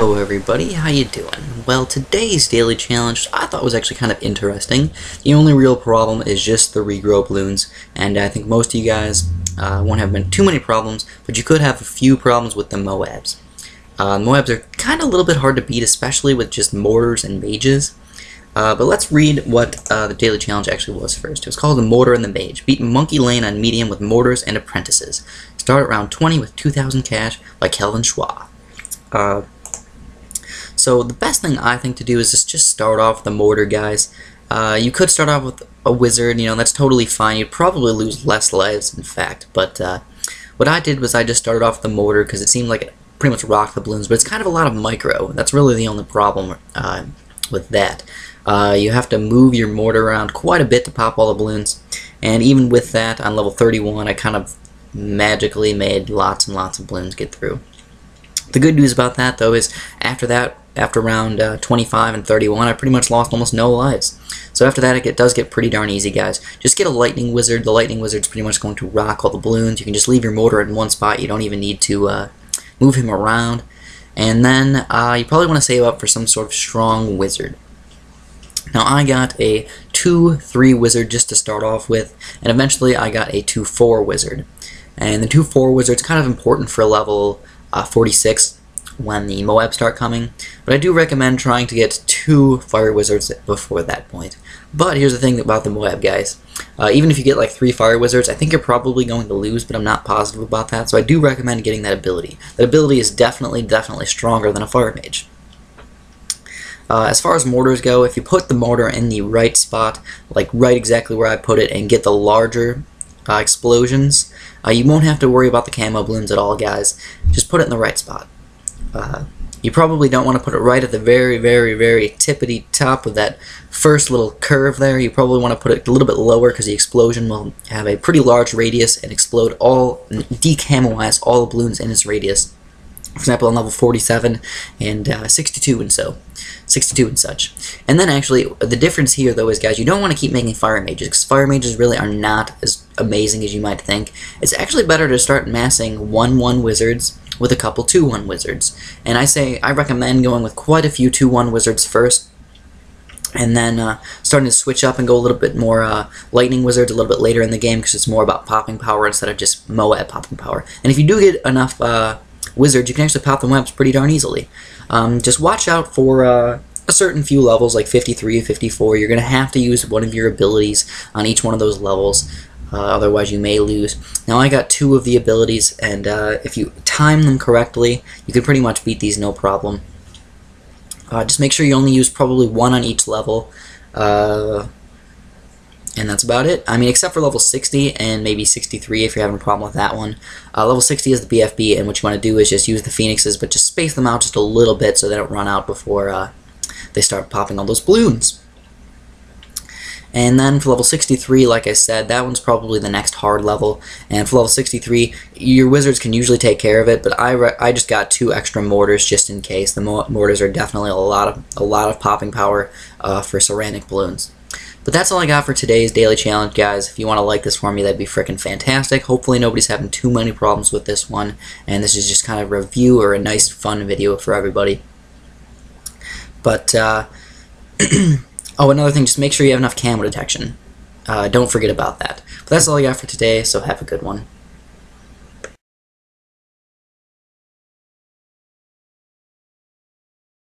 Hello everybody, how you doing? Well, today's daily challenge I thought was actually kind of interesting. The only real problem is just the regrow balloons, and I think most of you guys won't have too many problems, but you could have a few problems with the Moabs. Moabs are kind of a little bit hard to beat, especially with just mortars and mages. But let's read what the daily challenge actually was first. It was called the Mortar and the Mage. Beat Monkey Lane on medium with mortars and apprentices. Start at round 20 with 2,000 cash by Kelvin Schwa. So the best thing I think to do is just start off with the mortar, guys. You could start off with a wizard, that's totally fine. You'd probably lose less lives, in fact. But what I did was I just started off with the mortar because it seemed like it pretty much rocked the balloons. But it's kind of a lot of micro. That's really the only problem with that. You have to move your mortar around quite a bit to pop all the balloons. And even with that, on level 31, I kind of magically made lots and lots of balloons get through. The good news about that, though, is after that, after round 25 and 31, I pretty much lost almost no lives. So after that, it does get pretty darn easy, guys. Just get a lightning wizard. The lightning wizard's pretty much going to rock all the balloons. You can just leave your mortar in one spot. You don't even need to move him around. And then you probably want to save up for some sort of strong wizard. Now I got a 2-3 wizard just to start off with, and eventually I got a 2-4 wizard. And the 2-4 wizard's kind of important for level 46 when the Moabs start coming, but I do recommend trying to get 2 fire wizards before that point. But here's the thing about the Moab, guys. Even if you get like 3 fire wizards, I think you're probably going to lose, but I'm not positive about that, so I do recommend getting that ability. That ability is definitely stronger than a fire mage. As far as mortars go, if you put the mortar in the right spot, like right exactly where I put it, and get the larger explosions, you won't have to worry about the camo balloons at all, guys. Just put it in the right spot. You probably don't want to put it right at the very tippity top of that first little curve there. You probably want to put it a little bit lower because the explosion will have a pretty large radius and explode decamoize all the balloons in its radius. For example, on level 47 and 62 and such. And then actually, the difference here though is, guys, you don't want to keep making fire mages, because fire mages really are not as amazing as you might think. It's actually better to start massing 1-1 wizards with a couple 2-1 wizards. And I recommend going with quite a few 2-1 wizards first, and then starting to switch up and go a little bit more lightning wizards a little bit later in the game, because it's more about popping power instead of just Moab popping power. And if you do get enough wizards, you can actually pop the webs pretty darn easily. Just watch out for a certain few levels, like 53 or 54. You're going to have to use one of your abilities on each one of those levels, otherwise you may lose. Now I got 2 of the abilities, and if you time them correctly, you can pretty much beat these no problem. Just make sure you only use probably 1 on each level, and that's about it. I mean, except for level 60 and maybe 63 if you're having a problem with that one. Level 60 is the BFB, and what you want to do is just use the Phoenixes, but just space them out just a little bit so they don't run out before they start popping all those balloons. And then for level 63, like I said, that one's probably the next hard level. And for level 63, your wizards can usually take care of it, but I just got 2 extra mortars just in case. The mortars are definitely a lot of popping power for ceramic balloons. But that's all I got for today's daily challenge, guys. If you want to like this for me, that'd be freaking fantastic. Hopefully nobody's having too many problems with this one, and this is just kind of a review or a nice fun video for everybody. But oh, another thing, just make sure you have enough camo detection. Don't forget about that. But that's all I got for today, so have a good one.